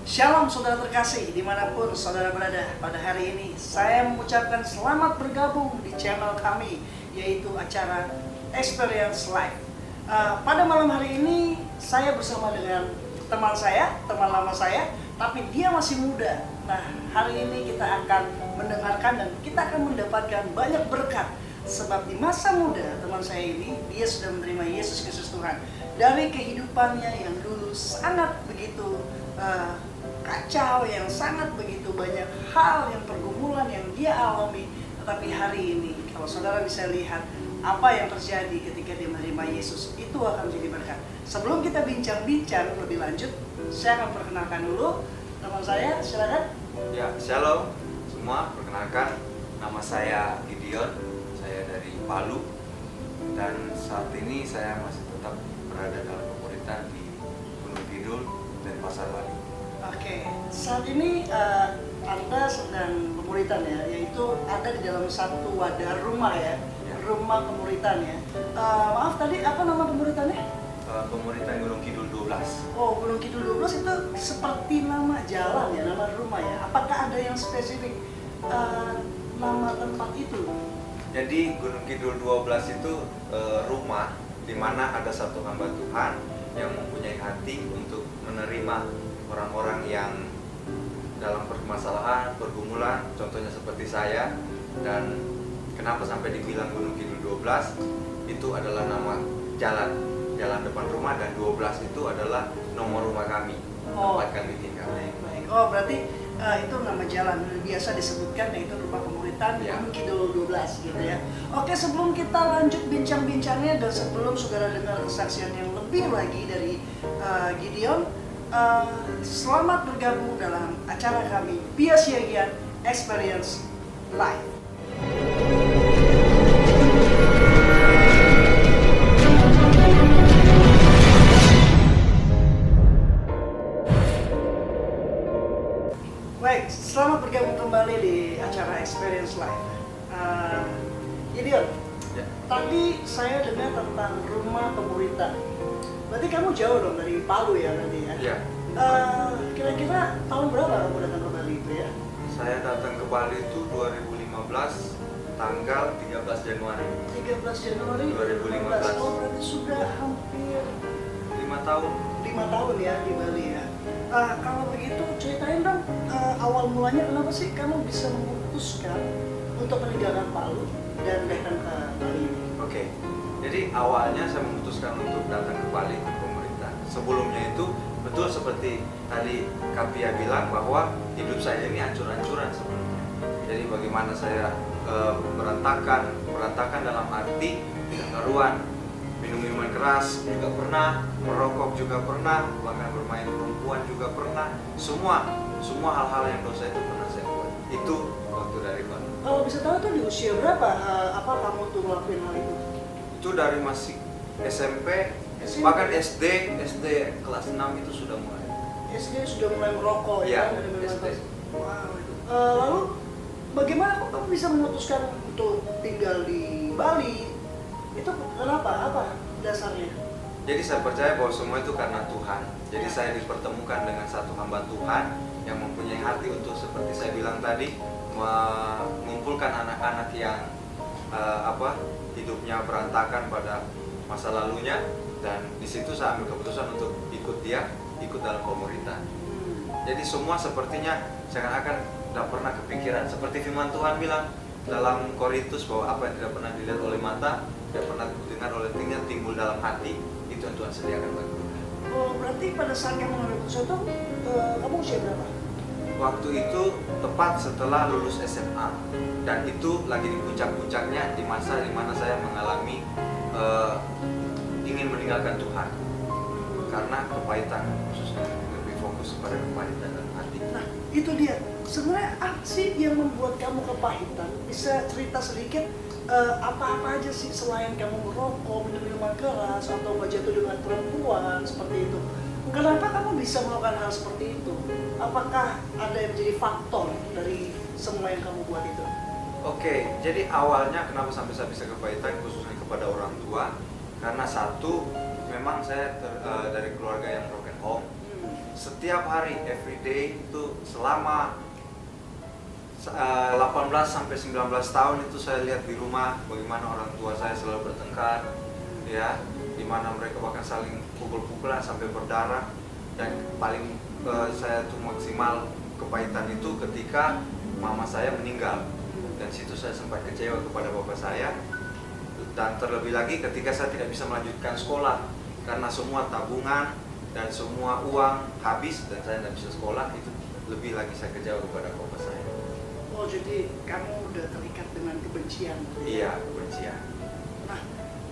Shalom saudara terkasih, dimanapun saudara berada pada hari ini. Saya mengucapkan selamat bergabung di channel kami, yaitu acara Experience Life. Pada malam hari ini, saya bersama dengan teman lama saya, tapi dia masih muda. Nah, hari ini kita akan mendengarkan dan kita akan mendapatkan banyak berkat. Sebab di masa muda teman saya ini, dia sudah menerima Yesus Kristus Tuhan. Dari kehidupannya yang dulu sangat begitu kacau, yang sangat begitu banyak hal yang pergumulan yang dia alami. Tetapi hari ini, kalau saudara bisa lihat apa yang terjadi ketika dia menerima Yesus, itu akan menjadi berkat. Sebelum kita bincang-bincang lebih lanjut, saya akan perkenalkan dulu teman saya, silakan. Ya, shalom semua, perkenalkan nama saya Gideon, saya dari Palu, dan saat ini saya masih tetap berada dalam pemuritan di Gunung Kidul dan Pasar Bali. Oke, saat ini Anda sedang pemuritan ya, yaitu ada di dalam satu wadah rumah ya, rumah pemuritan ya. Maaf tadi apa nama pemuritannya? Pemuritan Gunung Kidul 12. Oh, Gunung Kidul 12 itu seperti nama jalan ya, nama rumah ya. Apakah ada yang spesifik nama tempat itu? Jadi Gunung Kidul 12 itu rumah di mana ada satu hamba Tuhan yang mempunyai hati untuk menerima orang-orang yang dalam permasalahan, pergumulan, contohnya seperti saya. Dan kenapa sampai dibilang Gunung Kidul 12? Itu adalah nama jalan depan rumah, dan 12 itu adalah nomor rumah kami, tempat kami tinggal. Baik. Oh, berarti itu nama jalan biasa disebutkan, yaitu rumah pemuritan Gunung Kidul 12 gitu ya. Oke, sebelum kita lanjut bincang-bincangnya dan sebelum saudara dengar kesaksian yang lebih lagi dari Gideon, selamat bergabung dalam acara kami Pia Siagian Experience Live. Baik, selamat bergabung kembali di acara Experience Live. Gideon, tadi saya dengar tentang rumah pemuritan. Berarti kamu jauh dong dari Palu ya berarti ya? Iya. Kira-kira tahun berapa kamu datang ke Bali itu ya? Saya datang ke Bali itu 2015, tanggal 13 Januari. 13 Januari 2015. Oh, berarti sudah hampir 5 tahun. 5 tahun ya di Bali ya. Kalau begitu ceritain dong, awal mulanya kenapa sih kamu bisa memutuskan untuk meninggalkan Palu dan datang ke Bali ini? Oke. Jadi awalnya saya memutuskan untuk datang ke Bali ke pemerintah. Sebelumnya itu betul seperti tadi Kapia bilang bahwa hidup saya ini hancur-hancuran sebelumnya. Jadi bagaimana saya berantakan dalam arti tidak karuan, minum minuman keras juga pernah, merokok juga pernah, bahkan bermain perempuan juga pernah. Semua hal-hal yang dosa itu pernah saya buat. Itu waktu dari Bali. Kalau bisa tahu tuh di usia berapa kamu tuh ngelakuin hal itu? Itu dari masih SMP, bahkan SD kelas 6 itu sudah mulai. SD sudah mulai merokok ya? Dari SD. Wow. Lalu bagaimana kok kamu bisa memutuskan untuk tinggal di Bali? Itu kenapa? Apa dasarnya? Jadi saya percaya bahwa semua itu karena Tuhan. Jadi saya dipertemukan dengan satu hamba Tuhan yang mempunyai hati untuk, seperti saya bilang tadi, mengumpulkan anak-anak yang hidupnya berantakan pada masa lalunya, dan di situ saya ambil keputusan untuk ikut dalam pemuritan. Jadi semua sepertinya seakan-akan tidak pernah kepikiran, seperti firman Tuhan bilang dalam Korintus bahwa apa yang tidak pernah dilihat oleh mata, tidak pernah didengar oleh telinga, timbul dalam hati, itu yang Tuhan sediakan bagi kita. Oh, berarti pada saat kamu mengambil keputusan itu, kamu usia berapa? Waktu itu tepat setelah lulus SMA, dan itu lagi di puncak-puncaknya, di masa dimana saya mengalami ingin meninggalkan Tuhan karena kepahitan, khususnya lebih fokus pada kepahitan dalam hati. Nah, itu dia. Sebenarnya apa sih yang membuat kamu kepahitan? Bisa cerita sedikit apa-apa aja sih selain kamu merokok, minum minuman keras, atau jatuh dengan perempuan seperti itu? Kenapa kamu bisa melakukan hal seperti itu? Apakah ada yang menjadi faktor dari semua yang kamu buat itu? Oke, jadi awalnya kenapa sampai saya bisa kepahitan, khususnya kepada orang tua, karena satu, memang saya dari keluarga yang broken home, Setiap hari, every day itu selama 18 sampai 19 tahun itu saya lihat di rumah bagaimana orang tua saya selalu bertengkar, ya, di mana mereka bahkan saling pukul-pukulan sampai berdarah. Dan paling saya tuh maksimal kepahitan itu ketika mama saya meninggal, dan situ saya sempat kecewa kepada bapak saya. Dan terlebih lagi ketika saya tidak bisa melanjutkan sekolah karena semua tabungan dan semua uang habis dan saya tidak bisa sekolah, itu lebih lagi saya kecewa kepada bapak saya. Oh, jadi kamu udah terikat dengan kebencian? Iya, kebencian. Nah,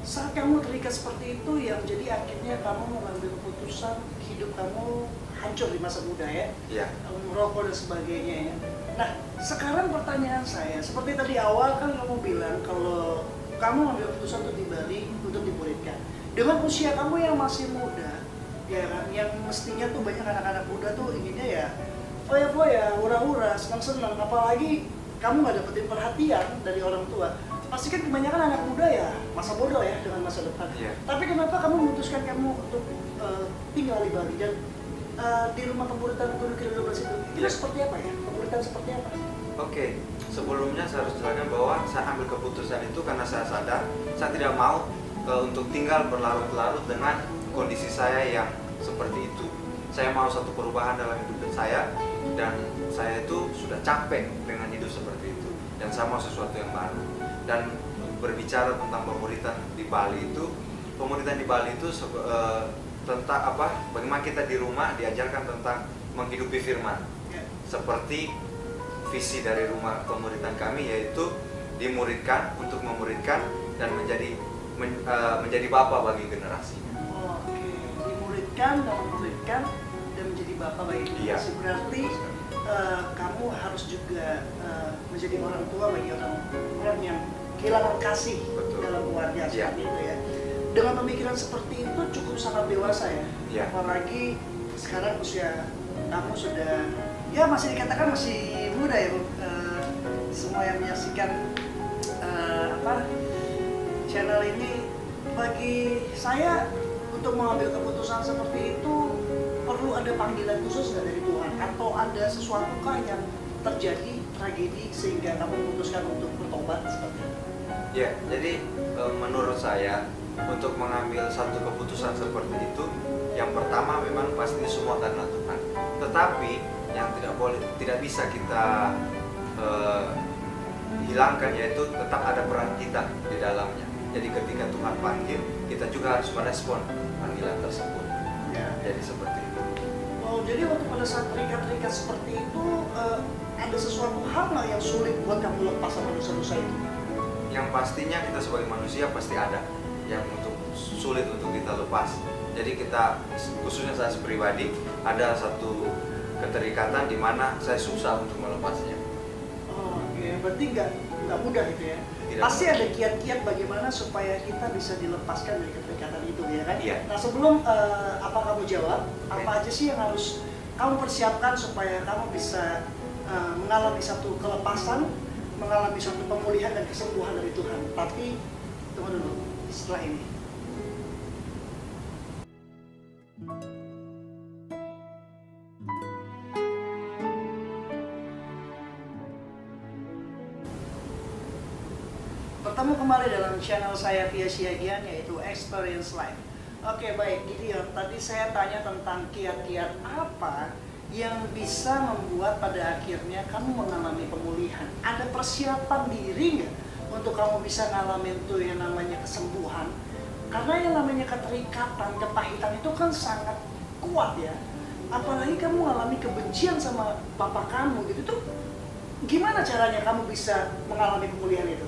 saat kamu terikat seperti itu yang jadi akhirnya kamu mengambil keputusan hidup kamu hancur di masa muda, ya? Iya. Kamu merokok dan sebagainya, ya. Nah, sekarang pertanyaan saya, seperti tadi awal kan kamu bilang kalau kamu mengambil keputusan untuk di Bali untuk dimuridkan. Dengan usia kamu yang masih muda, ya kan, yang mestinya tuh banyak anak-anak muda tuh inginnya ya foya-foya, hura-hura, senang-senang, apalagi kamu nggak dapetin perhatian dari orang tua. Pasti kan kebanyakan anak muda ya masa bodoh ya dengan masa depan. Iya. Tapi kenapa kamu memutuskan kamu untuk tinggal di Bali dan di rumah pemuritan Gunung Kidul 12 itu? Itu seperti apa ya? Pemuritan seperti apa? Oke, sebelumnya saya harus jelaskan bahwa saya ambil keputusan itu karena saya sadar saya tidak mau untuk tinggal berlarut-larut dengan kondisi saya yang seperti itu. Saya mau satu perubahan dalam hidup saya, dan saya itu sudah capek dengan hidup seperti itu, dan saya mau sesuatu yang baru. Dan berbicara tentang pemuritan di Bali itu, tentang apa? Bagaimana kita di rumah diajarkan tentang menghidupi firman. Seperti visi dari rumah pemuritan kami, yaitu dimuridkan untuk memuridkan dan menjadi bapa bagi generasinya. Oke, dimuridkan dan memuridkan dan menjadi bapak bagi generasi. Iya. Berarti kamu harus juga menjadi orang tua bagi orang yang kehilangan kasih. Betul. Dalam keluarga, Iya. seperti itu ya. Dengan pemikiran seperti itu cukup sangat dewasa ya. Iya. Apalagi sekarang usia kamu sudah ya masih dikatakan masih muda ya, Bu. Semua yang menyaksikan channel ini, bagi saya untuk mengambil keputusan seperti itu perlu ada panggilan khusus nggak dari Tuhan, atau ada sesuatu kah yang terjadi tragedi sehingga kamu memutuskan untuk bertobat seperti itu? Ya, jadi menurut saya untuk mengambil satu keputusan seperti itu, yang pertama memang pasti semua karena Tuhan. Tetapi yang tidak bisa kita hilangkan, yaitu tetap ada peran kita di dalamnya. Jadi ketika Tuhan panggil, kita juga harus merespon panggilan tersebut. Ya. Jadi seperti itu. Oh, jadi waktu pada saat terikat-terikat seperti itu ada sesuatu hal nggak yang sulit buat kamu lepas sama dosa-dosa itu? Yang pastinya kita sebagai manusia pasti ada yang sulit untuk kita lepas. Jadi kita, khususnya saya pribadi, ada satu keterikatan di mana saya susah untuk melepasnya. Oh, oke. Berarti nggak mudah itu ya? Tidak Pasti mudah. ada kiat-kiat bagaimana supaya kita bisa dilepaskan dari keterikatan itu, ya kan? Iya. Nah, sebelum apa kamu jawab, apa aja sih yang harus kamu persiapkan supaya kamu bisa mengalami satu kelepasan, mengalami satu pemulihan dan kesembuhan dari Tuhan? Tapi tunggu dulu, setelah ini. Bertemu kembali dalam channel saya via Siagian, yaitu Experience Life. Oke, baik Gideon, tadi saya tanya tentang kiat-kiat apa yang bisa membuat pada akhirnya kamu mengalami pemulihan. Ada persiapan diri nggak untuk kamu bisa ngalamin tuh yang namanya kesembuhan? Karena yang namanya keterikatan, kepahitan itu kan sangat kuat ya. Apalagi kamu mengalami kebencian sama bapak kamu gitu tuh. Gimana caranya kamu bisa mengalami pemulihan itu?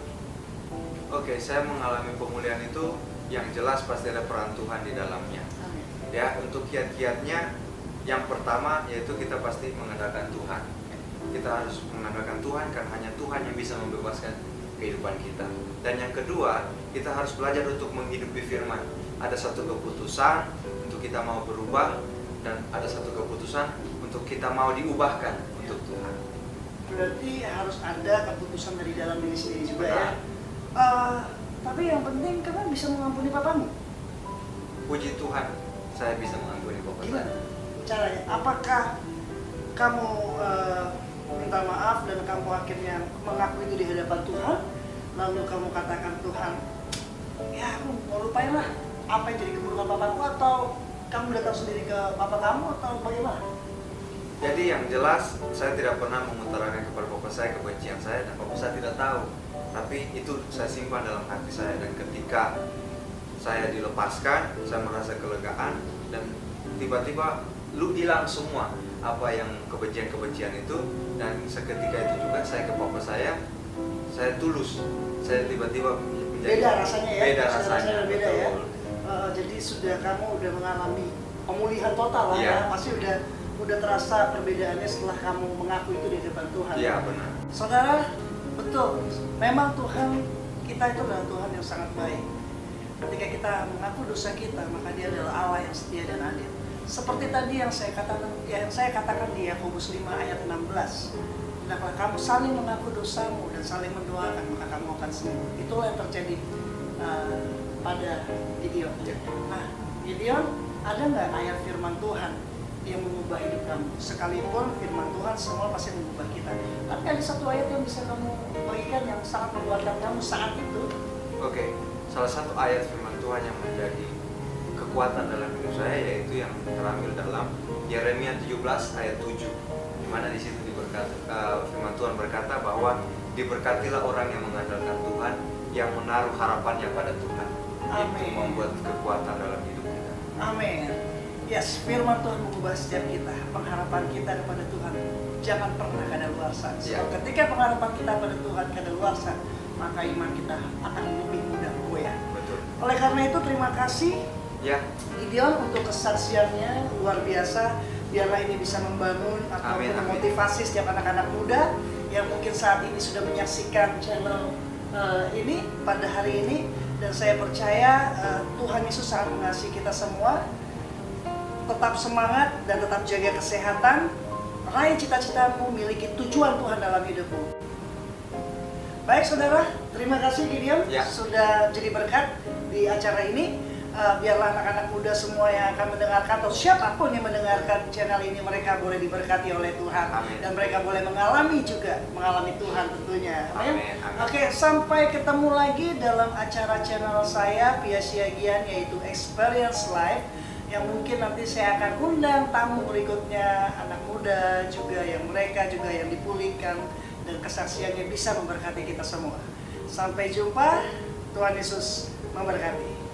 Oke, saya mengalami pemulihan itu yang jelas pasti ada peran Tuhan di dalamnya. Amin. Ya, untuk kiat-kiatnya yang pertama yaitu kita pasti mengandalkan Tuhan. Kita harus mengandalkan Tuhan karena hanya Tuhan yang bisa membebaskan kehidupan kita. Dan yang kedua, kita harus belajar untuk menghidupi firman. Ada satu keputusan untuk kita mau berubah, dan ada satu keputusan untuk kita mau diubahkan untuk Tuhan. Berarti harus ada keputusan dari dalam diri sendiri juga ya. Benar. Tapi yang penting kamu bisa mengampuni papamu. Puji Tuhan, saya bisa mengampuni Bapak Gimana? saya. caranya? Apakah kamu minta maaf dan kamu akhirnya mengaku itu di hadapan Tuhan, lalu kamu katakan, Tuhan, ya aku mau lupain lah apa yang jadi keburukan papaku, atau kamu datang sendiri ke papa kamu, atau bagaimana? Jadi yang jelas saya tidak pernah mengutarakan kepada papa saya kebencian saya, dan papa saya tidak tahu. Tapi itu saya simpan dalam hati saya, dan ketika saya dilepaskan, saya merasa kelegaan, dan tiba-tiba lu hilang semua apa yang kebencian-kebencian itu. Dan seketika itu juga saya ke papa saya tulus, saya tiba-tiba menjadi Beda rasanya ya? beda rasanya, Beda ya? betul. Jadi sudah kamu udah mengalami pemulihan total lah Iya. ya, pasti udah terasa perbedaannya setelah kamu mengaku itu di depan Tuhan. Iya, benar. Saudara, betul, memang Tuhan kita itu adalah Tuhan yang sangat baik. Ketika kita mengaku dosa kita, maka Dia adalah Allah yang setia dan adil. Seperti tadi yang saya katakan di Yakobus 5 ayat 16. Hendaklah kamu saling mengaku dosamu dan saling mendoakan, maka kamu akan sembuh. Itulah yang terjadi pada Gideon. Ya. Nah, Gideon, ada nggak ayat firman Tuhan yang mengubah hidup kamu? Sekalipun firman Tuhan semua pasti mengubah kita, tapi ada satu ayat yang bisa kamu berikan yang sangat menguatkan kamu saat itu. Oke, salah satu ayat firman Tuhan yang menjadi kekuatan dalam hidup saya yaitu yang terambil dalam Yeremia 17 ayat 7, di mana di situ firman Tuhan berkata bahwa diberkatilah orang yang mengandalkan Tuhan, yang menaruh harapannya pada Tuhan. Itu Amin. membuat kekuatan dalam hidup kita. Amin. Yes, firman Tuhan mengubah setiap kita. Pengharapan kita kepada Tuhan jangan pernah kadaluarsa. Ya. So, ketika pengharapan kita pada Tuhan kadaluarsa, maka iman kita akan lebih mudah goyah. Betul. Oleh karena itu, terima kasih Ya, Gideon untuk kesaksiannya luar biasa. Biarlah ini bisa membangun atau Amin, amin. memotivasi setiap anak-anak muda yang mungkin saat ini sudah menyaksikan channel ini pada hari ini. Dan saya percaya Tuhan Yesus sangat mengasihi kita semua. Tetap semangat dan tetap jaga kesehatan. Raih cita-citamu, miliki tujuan Tuhan dalam hidupmu. Baik saudara, terima kasih Gideon Ya. sudah jadi berkat di acara ini. Biarlah anak-anak muda semua yang akan mendengarkan atau siapapun yang mendengarkan channel ini, mereka boleh diberkati oleh Tuhan. Amin. Dan mereka boleh mengalami Tuhan tentunya. Amin. Amin, amin. Oke, sampai ketemu lagi dalam acara channel saya Pia Siagian, yaitu Experience Life, yang mungkin nanti saya akan undang tamu berikutnya, anak muda juga yang mereka juga yang dipulihkan dan kesaksiannya bisa memberkati kita semua. Sampai jumpa, Tuhan Yesus memberkati.